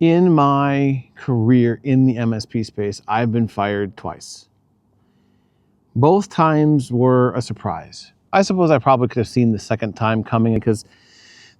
In my career in the MSP space, I've been fired twice. Both times were a surprise. I suppose I probably could have seen the second time coming because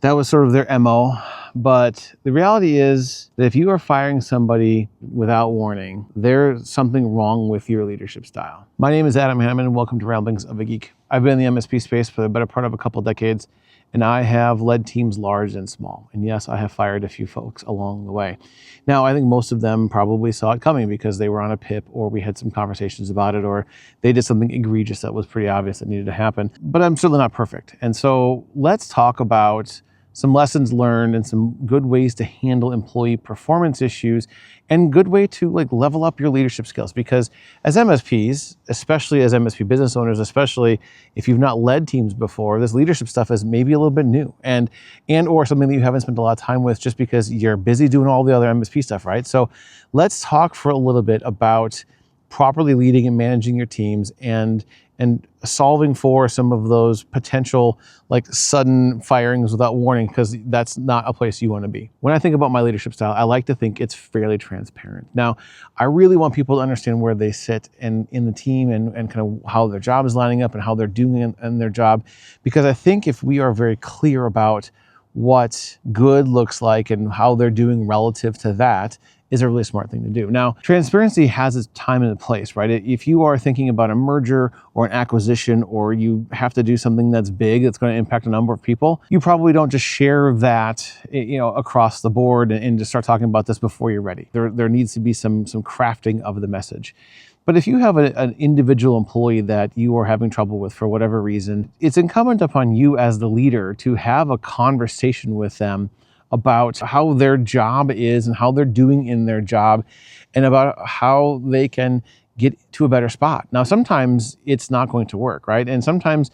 that was sort of their MO. But the reality is that if you are firing somebody without warning, there's something wrong with your leadership style. My name is Adam Hammond and welcome to Ramblings of a Geek. I've been in the MSP space for the better part of a couple decades, and I have led teams large and small. And yes, I have fired a few folks along the way. Now, I think most of them probably saw it coming because they were on a PIP, or we had some conversations about it, or they did something egregious that was pretty obvious that needed to happen. But I'm certainly not perfect. And so let's talk about some lessons learned and some good ways to handle employee performance issues and good way to level up your leadership skills. Because as MSPs, especially as MSP business owners, especially if you've not led teams before, this leadership stuff is maybe a little bit new and or something that you haven't spent a lot of time with just because you're busy doing all the other MSP stuff, right? So let's talk for a little bit about properly leading and managing your teams and solving for some of those potential sudden firings without warning, because that's not a place you want to be. When I think about my leadership style, I like to think it's fairly transparent. Now, I really want people to understand where they sit in the team and kind of how their job is lining up and how they're doing in their job, because I think if we are very clear about what good looks like and how they're doing relative to that, is a really smart thing to do. Now, transparency has its time and its place, right? If you are thinking about a merger or an acquisition, or you have to do something that's big, that's going to impact a number of people, you probably don't just share that, across the board and just start talking about this before you're ready. There needs to be some crafting of the message. But if you have an individual employee that you are having trouble with for whatever reason, it's incumbent upon you as the leader to have a conversation with them about how their job is and how they're doing in their job and about how they can get to a better spot. Now, sometimes it's not going to work, right? And sometimes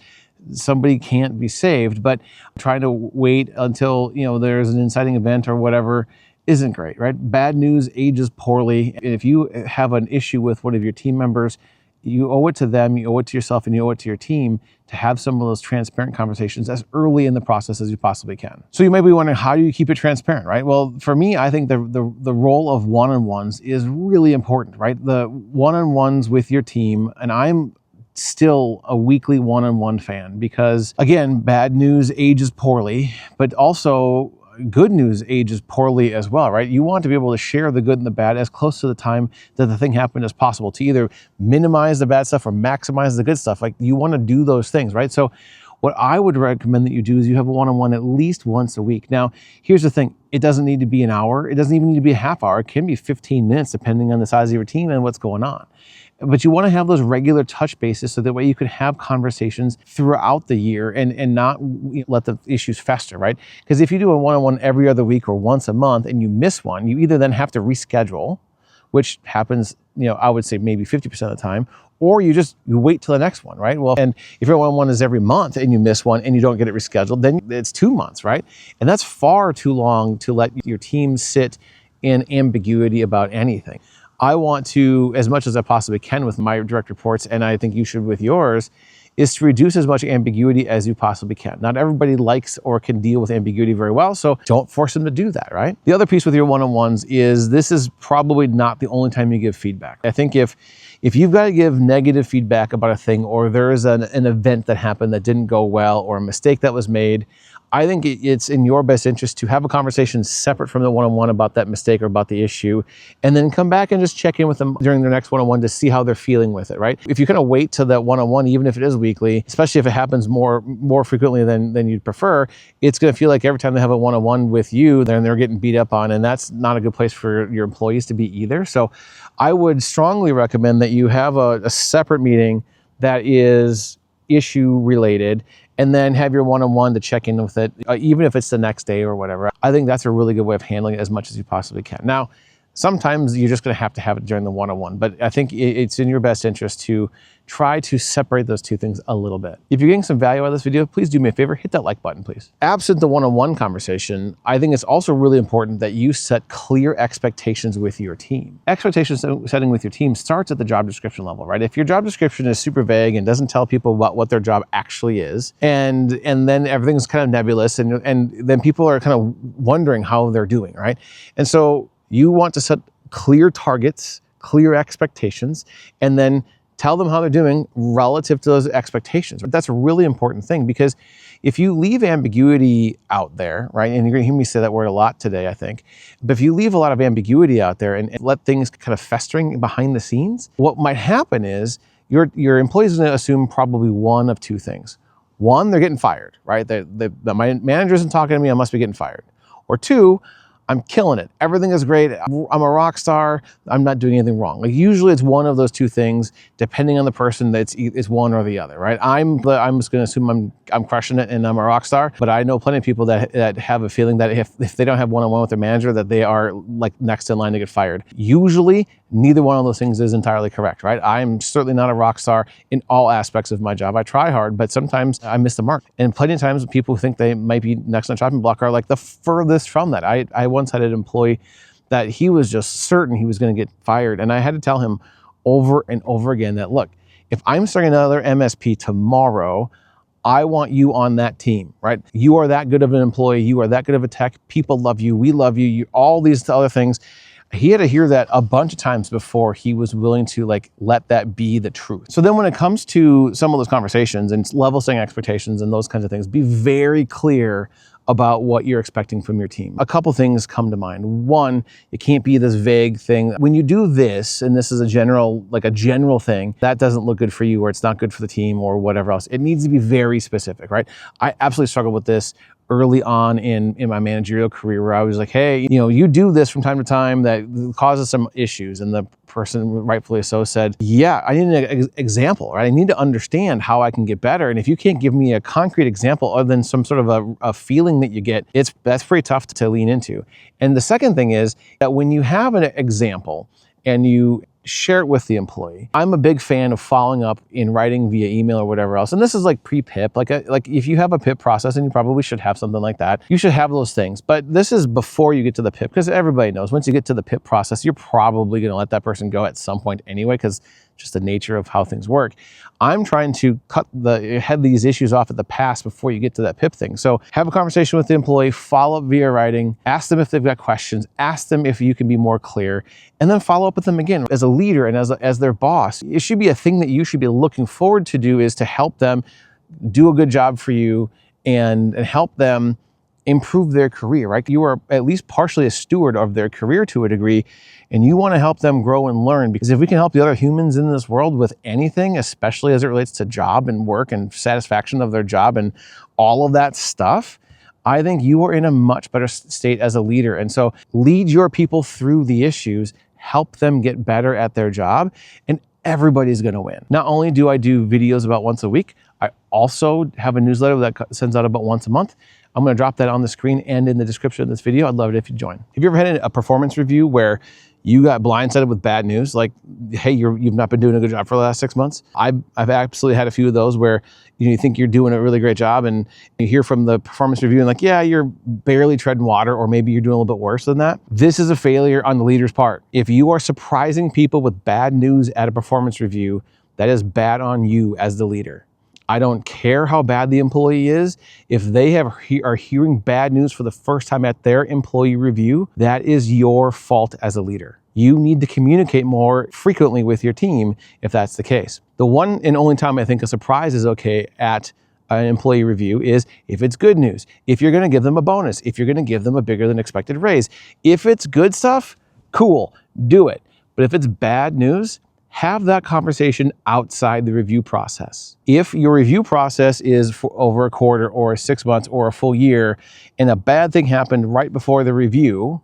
somebody can't be saved, but trying to wait until, there's an inciting event or whatever isn't great, right? Bad news ages poorly. And if you have an issue with one of your team members, you owe it to them, you owe it to yourself, and you owe it to your team to have some of those transparent conversations as early in the process as you possibly can. So you may be wondering, how do you keep it transparent, right? Well, for me, I think the role of one-on-ones is really important, right? The one-on-ones with your team, and I'm still a weekly one-on-one fan because, again, bad news ages poorly, but also good news ages poorly as well, right? You want to be able to share the good and the bad as close to the time that the thing happened as possible to either minimize the bad stuff or maximize the good stuff. You want to do those things, right? So what I would recommend that you do is you have a one-on-one at least once a week. Now, here's the thing. It doesn't need to be an hour. It doesn't even need to be a half hour. It can be 15 minutes depending on the size of your team and what's going on. But you want to have those regular touch bases so that way you can have conversations throughout the year and not let the issues fester, right? Because if you do a one-on-one every other week or once a month and you miss one, you either then have to reschedule, which happens, I would say maybe 50% of the time, or you wait till the next one, right? Well, and if your one-on-one is every month and you miss one and you don't get it rescheduled, then it's 2 months, right? And that's far too long to let your team sit in ambiguity about anything. I want to, as much as I possibly can with my direct reports, and I think you should with yours, is to reduce as much ambiguity as you possibly can. Not everybody likes or can deal with ambiguity very well, so don't force them to do that, right? The other piece with your one-on-ones is this is probably not the only time you give feedback. I think if you've got to give negative feedback about a thing, or there is an event that happened that didn't go well, or a mistake that was made, I think it's in your best interest to have a conversation separate from the one-on-one about that mistake or about the issue, and then come back and just check in with them during their next one-on-one to see how they're feeling with it, right? If you kind of wait till that one-on-one, even if it is weekly, especially if it happens more frequently than you'd prefer, it's going to feel like every time they have a one-on-one with you, then they're getting beat up on, and that's not a good place for your employees to be either. So I would strongly recommend that you have a separate meeting that is issue related, and then have your one-on-one to check in with it, even if it's the next day or whatever. I think that's a really good way of handling it as much as you possibly can. Now, sometimes you're just going to have it during the one-on-one, but I think it's in your best interest to try to separate those two things a little bit. If you're getting some value out of this video, please do me a favor, hit that like button, please. Absent the one-on-one conversation, I think it's also really important that you set clear expectations with your team. Expectation setting with your team starts at the job description level, right? If your job description is super vague and doesn't tell people what their job actually is, and then everything's kind of nebulous, and then people are kind of wondering how they're doing, right? And so You want to set clear targets, clear expectations, and then tell them how they're doing relative to those expectations. That's a really important thing, because if you leave ambiguity out there, right, and you're gonna hear me say that word a lot today, I think, but if you leave a lot of ambiguity out there and let things kind of festering behind the scenes, what might happen is your employees are gonna assume probably one of two things. One, they're getting fired, right? My manager isn't talking to me, I must be getting fired. Or two, I'm killing it. Everything is great. I'm a rock star. I'm not doing anything wrong. Like usually it's one of those two things, depending on the person. It's one or the other, right? I'm just going to assume I'm crushing it and I'm a rock star. But I know plenty of people that have a feeling that if they don't have one-on-one with their manager, that they are like next in line to get fired. Usually, neither one of those things is entirely correct, right? I'm certainly not a rock star in all aspects of my job. I try hard, but sometimes I miss the mark. And plenty of times people who think they might be next on the chopping block are like the furthest from that. I once had an employee that he was just certain he was going to get fired. And I had to tell him over and over again that, look, if I'm starting another MSP tomorrow, I want you on that team, right? You are that good of an employee. You are that good of a tech. People love you. We love you. All these other things. He had to hear that a bunch of times before he was willing to like let that be the truth. So then when it comes to some of those conversations and level setting expectations and those kinds of things, be very clear about what you're expecting from your team. A couple things come to mind. One, it can't be this vague thing. When you do this, and this is a general thing, that doesn't look good for you, or it's not good for the team, or whatever else. It needs to be very specific, right? I absolutely struggled with this early on in my managerial career, where I was like, hey, you do this from time to time that causes some issues. And the person, rightfully so, said, yeah, I need an example, right? I need to understand how I can get better. And if you can't give me a concrete example other than some sort of a feeling that you get, that's pretty tough to lean into. And the second thing is that when you have an example and you share it with the employee. I'm a big fan of following up in writing via email or whatever else. And this is like pre-PIP, like if you have a PIP process, and you probably should have something like that, you should have those things. But this is before you get to the PIP, because everybody knows once you get to the PIP process, you're probably going to let that person go at some point anyway, because just the nature of how things work. I'm trying to head these issues off at the pass before you get to that PIP thing. So have a conversation with the employee, follow up via writing, ask them if they've got questions, ask them if you can be more clear, and then follow up with them again. As a leader and as their boss, it should be a thing that you should be looking forward to do, is to help them do a good job for you and help them improve their career, right? You are at least partially a steward of their career to a degree, and you want to help them grow and learn, because if we can help the other humans in this world with anything, especially as it relates to job and work and satisfaction of their job and all of that stuff, I think you are in a much better state as a leader. And so lead your people through the issues, help them get better at their job, and everybody's going to win. Not only do I do videos about once a week, I also have a newsletter that sends out about once a month. I'm going to drop that on the screen and in the description of this video. I'd love it if you join. Have you ever had a performance review where you got blindsided with bad news? Like, hey, you've not been doing a good job for the last 6 months. I've absolutely had a few of those where you think you're doing a really great job, and you hear from the performance review and like, yeah, you're barely treading water, or maybe you're doing a little bit worse than that. This is a failure on the leader's part. If you are surprising people with bad news at a performance review, that is bad on you as the leader. I don't care how bad the employee is. If they are hearing bad news for the first time at their employee review, that is your fault as a leader. You need to communicate more frequently with your team if that's the case. The one and only time I think a surprise is okay at an employee review is if it's good news, if you're going to give them a bonus, if you're going to give them a bigger than expected raise. If it's good stuff, cool, do it. But if it's bad news, have that conversation outside the review process. If your review process is for over a quarter or 6 months or a full year, and a bad thing happened right before the review,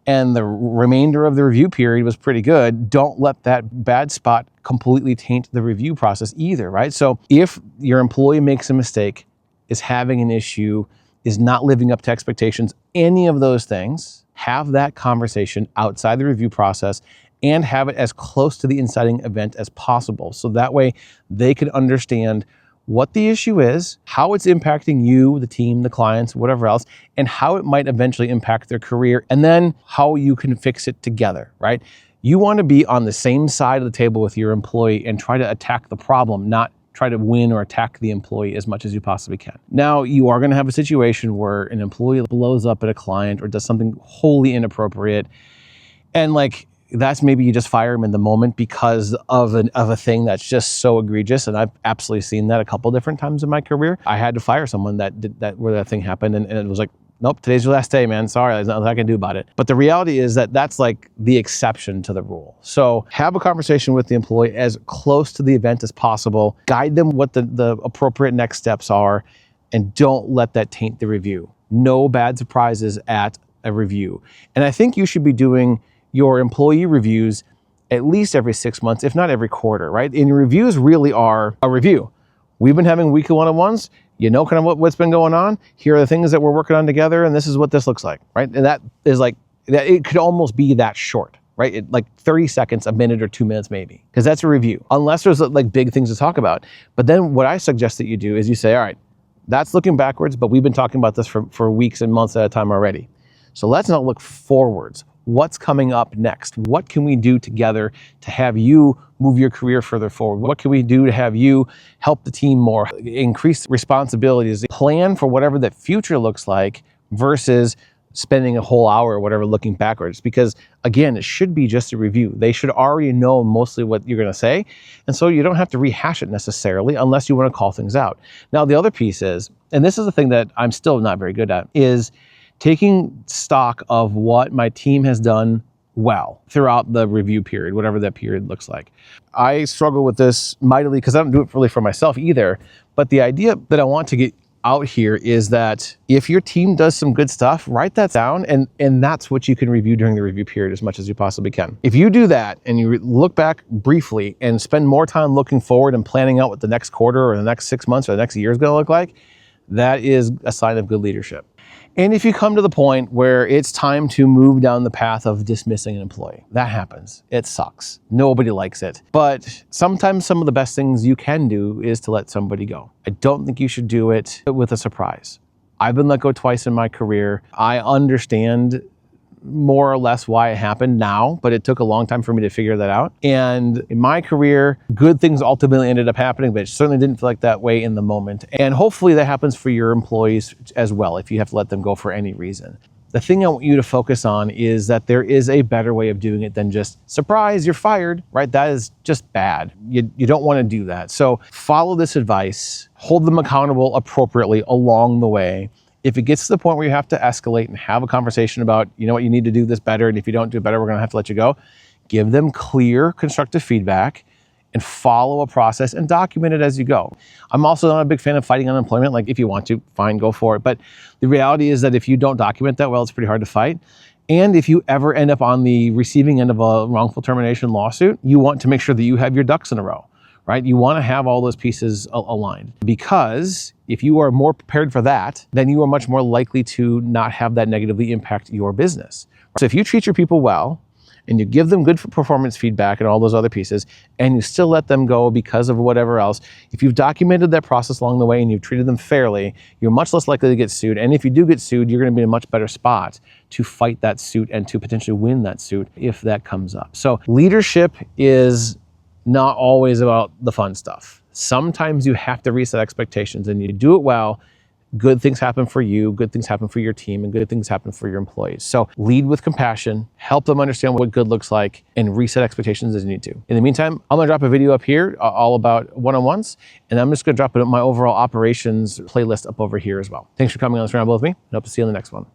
and the remainder of the review period was pretty good, don't let that bad spot completely taint the review process either, right? So if your employee makes a mistake, is having an issue, is not living up to expectations, any of those things, have that conversation outside the review process and have it as close to the insighting event as possible. So that way they can understand what the issue is, how it's impacting you, the team, the clients, whatever else, and how it might eventually impact their career, and then how you can fix it together, right? You want to be on the same side of the table with your employee and try to attack the problem, not try to win or attack the employee as much as you possibly can. Now, you are going to have a situation where an employee blows up at a client or does something wholly inappropriate, And like, that's maybe you just fire them in the moment because of a thing that's just so egregious. And I've absolutely seen that a couple different times in my career. I had to fire someone that did that, where that thing happened, and it was like, nope, today's your last day, man. Sorry, there's nothing I can do about it. But the reality is that that's like the exception to the rule. So have a conversation with the employee as close to the event as possible. Guide them what the appropriate next steps are, and don't let that taint the review. No bad surprises at a review. And I think you should be doing your employee reviews at least every 6 months, if not every quarter, right? And your reviews really are a review. We've been having weekly one-on-ones. You know kind of what's been going on. Here are the things that we're working on together, and this is what this looks like, right? And that is like, that it could almost be that short, right? Like 30 seconds, a minute, or 2 minutes maybe, because that's a review, unless there's like big things to talk about. But then what I suggest that you do is you say, all right, that's looking backwards, but we've been talking about this for weeks and months at a time already. So let's not look forwards. What's coming up next? What can we do together to have you move your career further forward? What can we do to have you help the team more, increase responsibilities, plan for whatever that future looks like versus spending a whole hour or whatever looking backwards? Because again, it should be just a review. They should already know mostly what you're going to say. And so you don't have to rehash it necessarily unless you want to call things out. Now, the other piece is, and this is the thing that I'm still not very good at, is taking stock of what my team has done well throughout the review period, whatever that period looks like. I struggle with this mightily because I don't do it really for myself either. But the idea that I want to get out here is that if your team does some good stuff, write that down, and that's what you can review during the review period as much as you possibly can. If you do that and you look back briefly and spend more time looking forward and planning out what the next quarter or the next 6 months or the next year is going to look like, that is a sign of good leadership. And if you come to the point where it's time to move down the path of dismissing an employee, that happens. It sucks. Nobody likes it. But sometimes some of the best things you can do is to let somebody go. I don't think you should do it with a surprise. I've been let go twice in my career. I understand more or less why it happened now, but it took a long time for me to figure that out. And in my career, good things ultimately ended up happening, but it certainly didn't feel like that way in the moment. And hopefully that happens for your employees as well, if you have to let them go for any reason. The thing I want you to focus on is that there is a better way of doing it than just, surprise, you're fired, right? That is just bad. You don't want to do that. So follow this advice, hold them accountable appropriately along the way. If it gets to the point where you have to escalate and have a conversation about, you know what, you need to do this better, and if you don't do it better, we're going to have to let you go, give them clear, constructive feedback and follow a process and document it as you go. I'm also not a big fan of fighting unemployment. Like, if you want to, fine, go for it. But the reality is that if you don't document that well, it's pretty hard to fight. And if you ever end up on the receiving end of a wrongful termination lawsuit, you want to make sure that you have your ducks in a row, right? You want to have all those pieces aligned, because if you are more prepared for that, then you are much more likely to not have that negatively impact your business. So if you treat your people well and you give them good performance feedback and all those other pieces, and you still let them go because of whatever else, if you've documented that process along the way and you've treated them fairly, you're much less likely to get sued. And if you do get sued, you're going to be in a much better spot to fight that suit and to potentially win that suit if that comes up. So leadership is not always about the fun stuff. Sometimes you have to reset expectations, and you do it well, good things happen for you, good things happen for your team, and good things happen for your employees. So lead with compassion, help them understand what good looks like, and reset expectations as you need to. In the meantime, I'm gonna drop a video up here all about one-on-ones, and I'm just gonna drop my overall operations playlist up over here as well. Thanks for coming on this roundtable with me, and hope to see you on the next one.